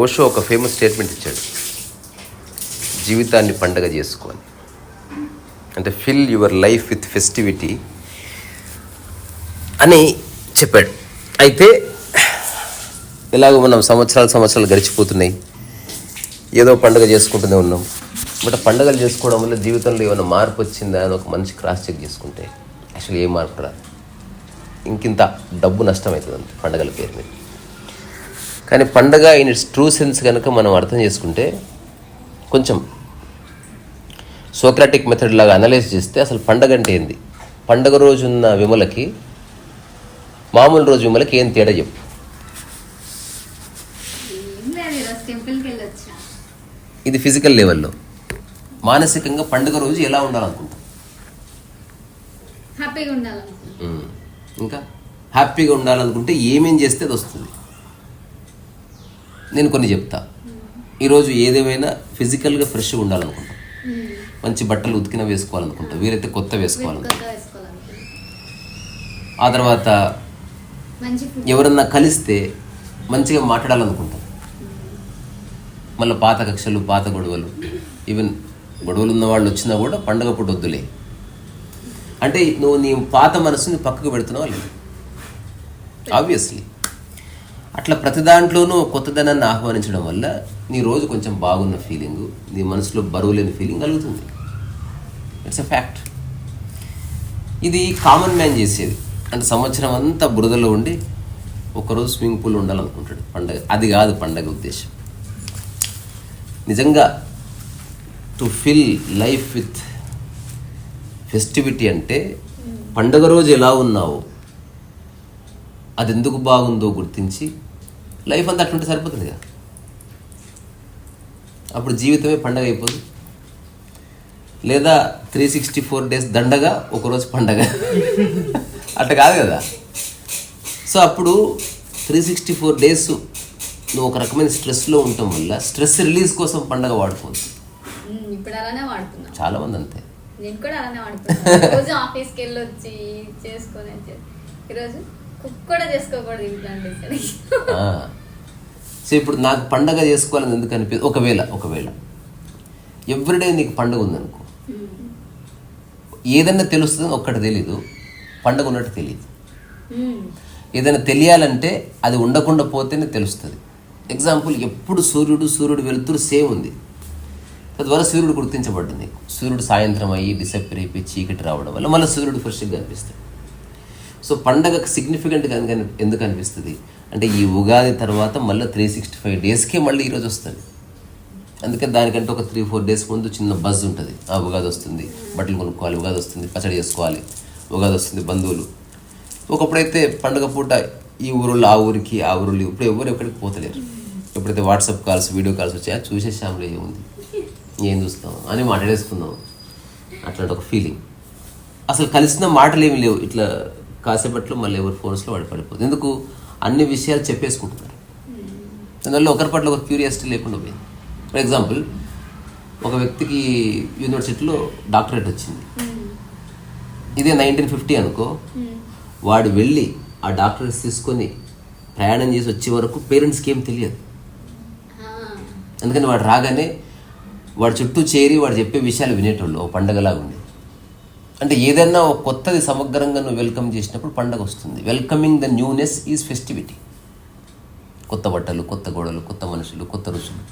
ఓషో ఒక famous statement ఇచ్చాడు, జీవితాన్ని పండగ చేసుకోవాలి. అంటే fill your life with festivity అని చెప్పాడు. అయితే ఎలాగో మనం సంవత్సరాలు గడిచిపోతున్నాయి, ఏదో పండుగ చేసుకుంటూనే ఉన్నాం. బట్ పండుగలు చేసుకోవడం వల్ల జీవితంలో ఏమైనా మార్పు వచ్చిందా అని ఒక మనిషి క్రాస్ చెక్ చేసుకుంటే యాక్చువల్లీ ఏ మార్పు రాదు. ఇంకింత డబ్బు నష్టం అవుతుంది అంతే పండుగల పేరు మీద. కానీ పండగ ఇన్ ఇట్స్ ట్రూ సెన్స్ కనుక మనం అర్థం చేసుకుంటే, కొంచెం సోక్రాటిక్ మెథడ్ లాగా అనలైజ్ చేస్తే అసలు పండగ అంటే ఏంది, పండగ రోజున్న విమలకి మామూలు రోజు విమలకి ఏం తేడా చెప్పు. ఇది ఫిజికల్ లెవెల్లో. మానసికంగా పండుగ రోజు ఎలా ఉండాలనుకుంటాం? ఇంకా హ్యాపీగా ఉండాలనుకుంటే ఏమేం చేస్తే అది వస్తుంది. నేను కొన్ని చెప్తా. ఈరోజు ఏదేమైనా ఫిజికల్గా ఫ్రెష్గా ఉండాలనుకుంటాం, మంచి బట్టలు ఉతికిన వేసుకోవాలనుకుంటాం, వీరైతే కొత్త వేసుకోవాలనుకుంటాం. ఆ తర్వాత ఎవరన్నా కలిస్తే మంచిగా మాట్లాడాలనుకుంటాం. మళ్ళీ పాత కక్షలు, పాత గొడవలు, ఈవెన్ గొడవలు ఉన్న వాళ్ళు వచ్చినా కూడా పండగ పూట వద్దులే అంటే నువ్వు నీ పాత మనసుని పక్కకు పెడుతున్నావు లేదు. ఆబ్వియస్లీ అట్లా ప్రతి దాంట్లోనూ కొత్తదనాన్ని ఆహ్వానించడం వల్ల నీ రోజు కొంచెం బాగున్న ఫీలింగు, నీ మనసులో బరువు లేని ఫీలింగ్ కలుగుతుంది. It's a fact. ఇది కామన్ మ్యాన్ చేసేది. అంటే సంవత్సరం అంతా బురదలో ఉండి ఒకరోజు స్విమ్మింగ్ పూల్ ఉండాలనుకుంటాడు పండగ. అది కాదు పండగ ఉద్దేశం. నిజంగా to fill life with festivity అంటే పండగ రోజు ఎలా ఉన్నావో అది ఎందుకు బాగుందో గుర్తించి లైఫ్ అంతా అట్లుంటే సరిపోతుంది కదా. అప్పుడు జీవితమే పండగ అయిపోదు. లేదా 364 days దండగా ఒకరోజు పండగ అట్లా కాదు కదా. సో అప్పుడు 364 days నువ్వు ఒక రకమైన స్ట్రెస్లో ఉండటం వల్ల స్ట్రెస్ రిలీజ్ కోసం పండగ వాడుకోవచ్చు. చాలా మంది అంతే. నేను కూడా అలానే వాడుతున్నాను. రోజు ఆఫీస్కి వెళ్ళి వచ్చి చేసుకొని ఈరోజు కుక్ కూడా చేసుకోకూడదు ఇట్లాంటి. సో ఇప్పుడు నాకు పండగ చేసుకోవాలని ఎందుకు అనిపిస్తుంది? ఒకవేళ ఎవ్రీడే నీకు పండుగ ఉందనుకో, ఏదన్నా తెలుస్తుంది ఒక్కటి తెలీదు, పండుగ ఉన్నట్టు తెలియదు. ఏదైనా తెలియాలంటే అది ఉండకుండా పోతేనే తెలుస్తుంది. ఎగ్జాంపుల్, ఎప్పుడు సూర్యుడు వెలుతురు సేమ్ ఉంది, తద్వారా సూర్యుడు గుర్తించబడ్డాడు నీకు. సూర్యుడు సాయంత్రం అయ్యి డిసెప్పిర్ అయిపోయి చీకటి రావడం వల్ల మళ్ళీ సూర్యుడు ఫ్రెష్గా కనిపిస్తాడు. సో పండగకు సిగ్నిఫికెంట్గా ఎందుకు అనిపిస్తుంది అంటే ఈ ఉగాది తర్వాత మళ్ళీ 365 daysకే మళ్ళీ ఈరోజు వస్తుంది. అందుకని దానికంటే ఒక 3-4 days ముందు చిన్న బజ్ ఉంటుంది. ఉగాది వస్తుంది, బట్టలు కొనుక్కోవాలి, ఉగాది వస్తుంది, పచ్చడి చేసుకోవాలి, ఉగాది వస్తుంది, బంధువులు. ఒకప్పుడైతే పండుగ పూట ఈ ఊరిలో ఆ ఊరికి, ఆ ఊరిలో ఇప్పుడు ఎవరు ఎక్కడికి పోతలేరు. ఎప్పుడైతే వాట్సాప్ కాల్స్, వీడియో కాల్స్ వచ్చాయో చూసేసాంలే ఏముంది, ఏం చూస్తాం అని మాట్లాడేసుకుందాం, అట్లాంటి ఒక ఫీలింగ్. అసలు కలిసిన మాటలు ఏమి లేవు. ఇట్లా కాసేపట్లో మళ్ళీ ఎవరి ఫోన్స్లో పడిపోతుంది. ఎందుకు? అన్ని విషయాలు చెప్పేసుకుంటున్నారు. దానివల్ల ఒకరి పట్ల ఒక క్యూరియాసిటీ లేకుండా పోయింది. ఫర్ ఎగ్జాంపుల్, ఒక వ్యక్తికి యూనివర్సిటీలో డాక్టరేట్ వచ్చింది. ఇదే 1950 అనుకో, వాడు వెళ్ళి ఆ డాక్టరేట్ తీసుకొని ప్రయాణం చేసి వచ్చే వరకు పేరెంట్స్కి ఏం తెలియదు. అందుకని వాడు రాగానే వాడి చుట్టూ చేరి వాడు చెప్పే విషయాలు వినేటోళ్ళు ఓ పండగలాగా ఉండి. అంటే ఏదైనా ఒక కొత్తది సమగ్రంగా నువ్వు వెల్కమ్ చేసినప్పుడు పండగ వస్తుంది. Welcoming the newness is festivity. కొత్త బట్టలు, కొత్త గోడలు, కొత్త మనుషులు, కొత్త రుచులు,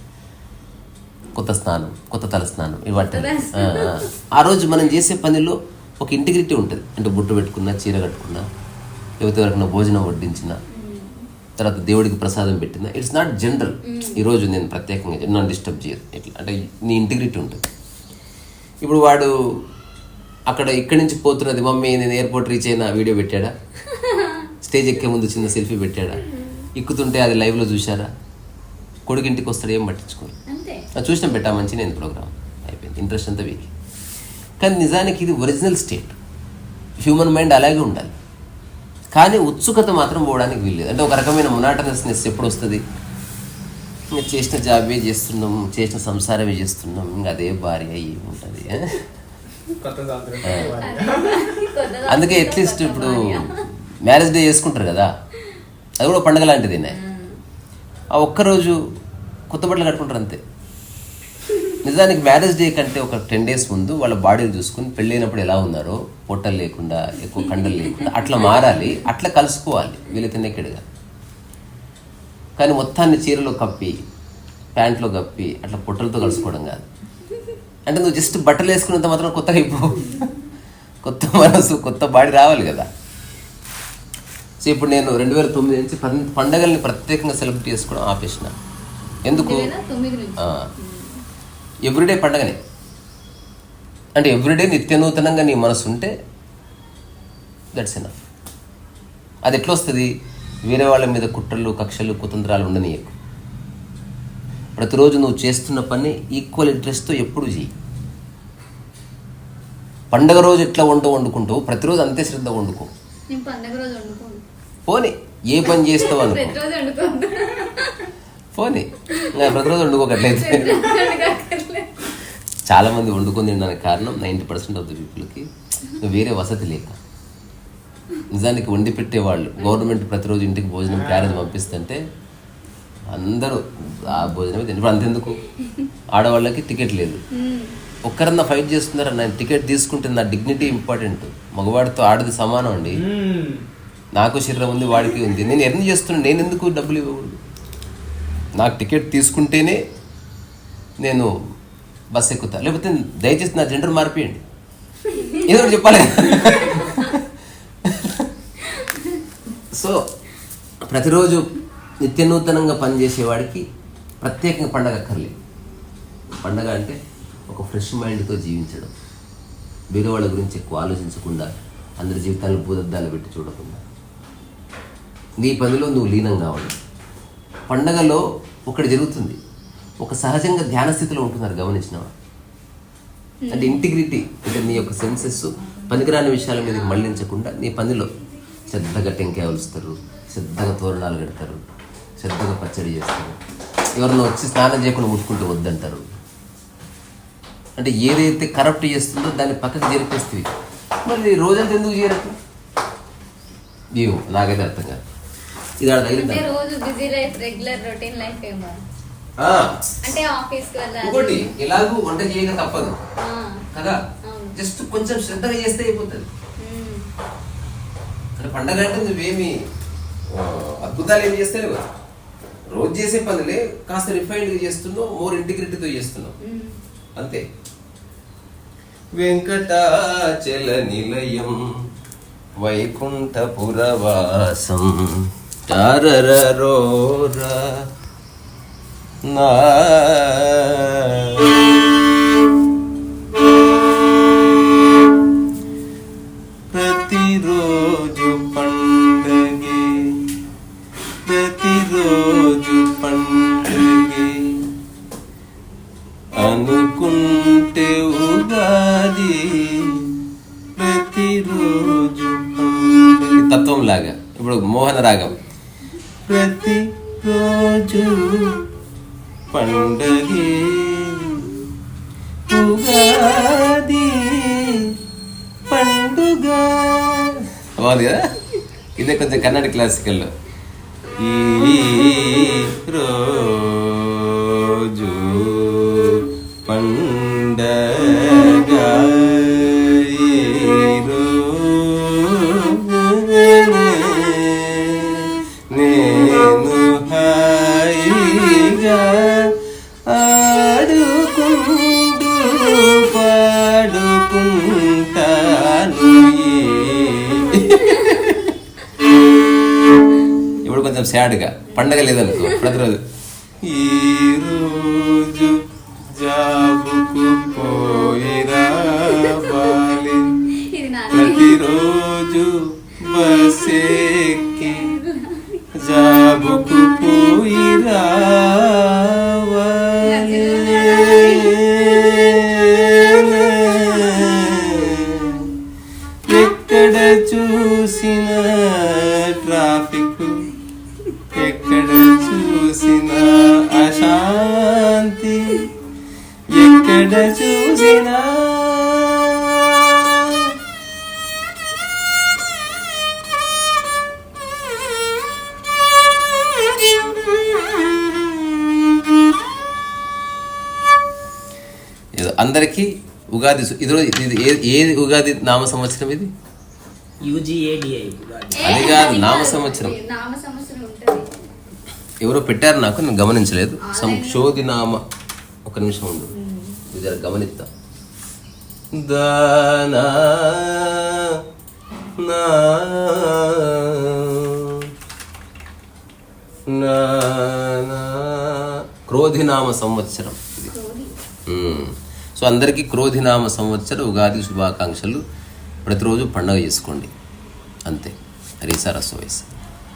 కొత్త స్నానం, కొత్త తల స్నానం, ఇవన్నీ. ఆ రోజు మనం చేసే పనిలో ఒక ఇంటిగ్రిటీ ఉంటుంది. అంటే బుట్టు పెట్టుకున్నా, చీర కట్టుకున్నా, లేకపోతే ఎవరికైనా భోజనం వడ్డించినా, తర్వాత దేవుడికి ప్రసాదం పెట్టినా, ఇట్స్ నాట్ జనరల్. ఈరోజు నేను ప్రత్యేకంగా నన్ను డిస్టర్బ్ చేయదు ఎట్లా అంటే నీ ఇంటిగ్రిటీ ఉంటుంది. ఇప్పుడు వాడు అక్కడ ఇక్కడి నుంచి పోతున్నది, మమ్మీ నేను ఎయిర్పోర్ట్ రీచ్ అయినా వీడియో పెట్టాడా, స్టేజ్ ఎక్కే ముందు చిన్న సెల్ఫీ పెట్టాడా, ఎక్కుతుంటే అది లైవ్లో చూశారా, కొడుకు ఇంటికి వస్తాడు ఏం పట్టించుకోరు. చూసినా పెట్టా మంచి నేను ప్రోగ్రామ్ అయిపోయింది, ఇంట్రెస్ట్ అంతా వీక్. కానీ నిజానికి ఇది ఒరిజినల్ స్టేట్. హ్యూమన్ మైండ్ అలాగే ఉండాలి. కానీ ఉత్సుకత మాత్రం పోవడానికి వీల్లేదు. అంటే ఒక రకమైన మొనాటనస్నెస్ ఎప్పుడు వస్తుంది? ఇంకా చేసిన జాబే చేస్తున్నాం, చేసిన సంసారమే చేస్తున్నాం, ఇంకా అదే భార్య ఏముంటుంది. కొత్త సంవత్సరం అందుకే అట్లీస్ట్ ఇప్పుడు మ్యారేజ్ డే చేసుకుంటారు కదా, అది కూడా పండగ లాంటిది. ఆ ఒక్కరోజు కొత్త బట్టలు కట్టుకుంటారు అంతే. నిజానికి మ్యారేజ్ డే కంటే ఒక 10 days ముందు వాళ్ళ బాడీని చూసుకుని పెళ్ళైనప్పుడు ఎలా ఉన్నారో, పొట్టలు లేకుండా, ఎక్కువ కండలు లేకుండా అట్లా మారాలి, అట్లా కలుసుకోవాలి వీళ్ళైతే నెక్కడిగా. కానీ మొత్తాన్ని చీరలో కప్పి, ప్యాంట్లో కప్పి అట్లా పొట్టలతో కలుసుకోవడం కాదు. అంటే నువ్వు జస్ట్ బట్టలు వేసుకున్నంత మాత్రం కొత్తగా అయిపో, కొత్త మనసు, కొత్త బాడీ రావాలి కదా. సో ఇప్పుడు నేను 2009 నుంచి పండగల్ని ప్రత్యేకంగా సెలబ్రేట్ చేసుకోవడం ఆపేసిన. ఎందుకు? 2009 నుంచి. ఎవ్రీడే పండగనే. అంటే ఎవ్రీడే నిత్యనూతనంగా నీ మనసు ఉంటే దట్స్ ఎనఫ్. అది ఎట్లా వస్తుంది? వేరే వాళ్ళ మీద కుట్రలు, కక్షలు, కుతంత్రాలు ఉండనీయకు. ప్రతిరోజు నువ్వు చేస్తున్న పని ఈక్వల్ ఇంట్రెస్ట్తో ఎప్పుడు చేయి. పండగ రోజు ఎట్లా వండుకుంటావు, ప్రతిరోజు అంతే శ్రద్ధ వండుకో. నేను పండగ రోజు వండుకోను. పోనీ ఏ పని చేస్తావు అనుకో, ప్రతిరోజు వండుకోను. పోనీ ప్రతిరోజు వండుకోకట్లేదు. చాలా మంది వండుకొని తినడానికి కారణం 90% ఆఫ్ ద పీపుల్కి వేరే వసతి లేక. నిజానికి వండి పెట్టేవాళ్ళు గవర్నమెంట్ ప్రతిరోజు ఇంటికి భోజనం క్యారేజ్ పంపిస్తుంటే అందరూ ఆ భోజనమే తిని. ఇప్పుడు అంతెందుకు, ఆడవాళ్ళకి టికెట్ లేదు, ఒక్కరన్నా ఫైట్ చేస్తున్నారు. నేను టికెట్ తీసుకుంటే నా డిగ్నిటీ ఇంపార్టెంట్. మగవాడితో ఆడది సమానం అండి. నాకు శరీరం ఉంది, వాడికి ఉంది. నేను ఎర్న్ చేస్తున్నాను, నేను ఎందుకు డబ్బులు ఇవ్వకూడదు? నాకు టికెట్ తీసుకుంటేనే నేను బస్ ఎక్కుతా, లేకపోతే దయచేసి నా జెండర్ మార్పియండి, ఏదో ఒకటి చెప్పాలి. సో ప్రతిరోజు నిత్యనూతనంగా పనిచేసేవాడికి ప్రత్యేకంగా పండగ అక్కర్లేదు. పండగ అంటే ఒక ఫ్రెష్ మైండ్తో జీవించడం, వేరే వాళ్ళ గురించి ఎక్కువ ఆలోచించకుండా, అందరి జీవితాలను భూదద్దాలు పెట్టి చూడకుండా నీ పనిలో నువ్వు లీనం కావాలి. పండగలో ఒకటి జరుగుతుంది, ఒక సహజంగా ధ్యాన స్థితిలో ఉంటున్నారు గమనించినవా? అంటే ఇంటిగ్రిటీ, అంటే నీ యొక్క సెన్సెస్ పనికిరాని విషయాల మీద మళ్లించకుండా నీ పనిలో శ్రద్ధగా టెంకాయ వలుస్తారు, శ్రద్ధగా తోరణాలు కడతారు, శ్రద్ధగా పచ్చడి చేస్తారు. ఎవరినో వచ్చి స్నానం చేయకుండా ముట్టుకుంటూ వద్దంటారు. అంటే ఏదైతే కరప్ట్ చేస్తుందో దాన్ని పక్కకు జరిపేస్తుంది. మరి రోజంతా ఎందుకు చేయరట్టు? ఏమో నాకైతే అర్థం కాదు. ఇది ఆడ తగిలింది. రోజు busy life, regular routine life ఏమో. అంటే ఆఫీస్కి వెళ్ళాలి. ఇంకోటి ఎలాగూ వంట చేయక తప్పదు కదా, జస్ట్ కొంచెం శ్రద్ధగా చేస్తే అయిపోతుంది. అంటే పండగ అంటే నువ్వేమి అద్భుతాలు ఏమి చేస్తలేవు, రోజు చేసే పనులే కాస్త రిఫైన్డ్గా చేస్తున్నావు, మోర్ ఇంటిగ్రిటీతో చేస్తున్నావు అంతే. వెంకటాచల నిలయం వైకుంఠపురవాసం తారరోరా నా ప్రతిరోజు పండగే, ప్రతిరోజు పండగే అనుకుంటే ఉగాది, ప్రతిరోజు పండగే. తత్వం లాగా ఇప్పుడు మోహన రాగం. ప్రతిరోజు పండగే ఉగాది పండుగ. బాగుంది కదా? ఇదే కొంచెం కన్నడ క్లాసికల్లో. ఈ రోజు పండగ, నేను హాయిగా ఆడుకుంటూ పాడుకుంటాను. ఇప్పుడు కొంచెం సాడ్గా, పండగ లేదనుకో ప్రతిరోజు. ఈరోజు జాబుకు పోయిరావాలి, ప్రతిరోజు బస్సెక్కి జాబుకు పోయిరావాలి. ఎక్కడ చూసిన ట్రాఫిక్, ఎక్కడ చూసిన అందరికీ ఉగాది ఇది ఏది ఉగాది నామ సంవత్సరం ఇది? UGADI. అది కాదు, నామ సంవత్సరం. నామ సంవత్సరం ఉంటుంది. ఎవరో పెట్టారు నాకు, నేను గమనించలేదు. సంశోధి నామ. ఒక నిమిషం ఉండు, ఇది గమనిద్దాం. దానా నా క్రోధినామ సంవత్సరం ఇది. సో అందరికీ క్రోధినామ సంవత్సర ఉగాది శుభాకాంక్షలు. ప్రతిరోజు పండుగ చేసుకోండి అంతే. హరి సరస్వతి.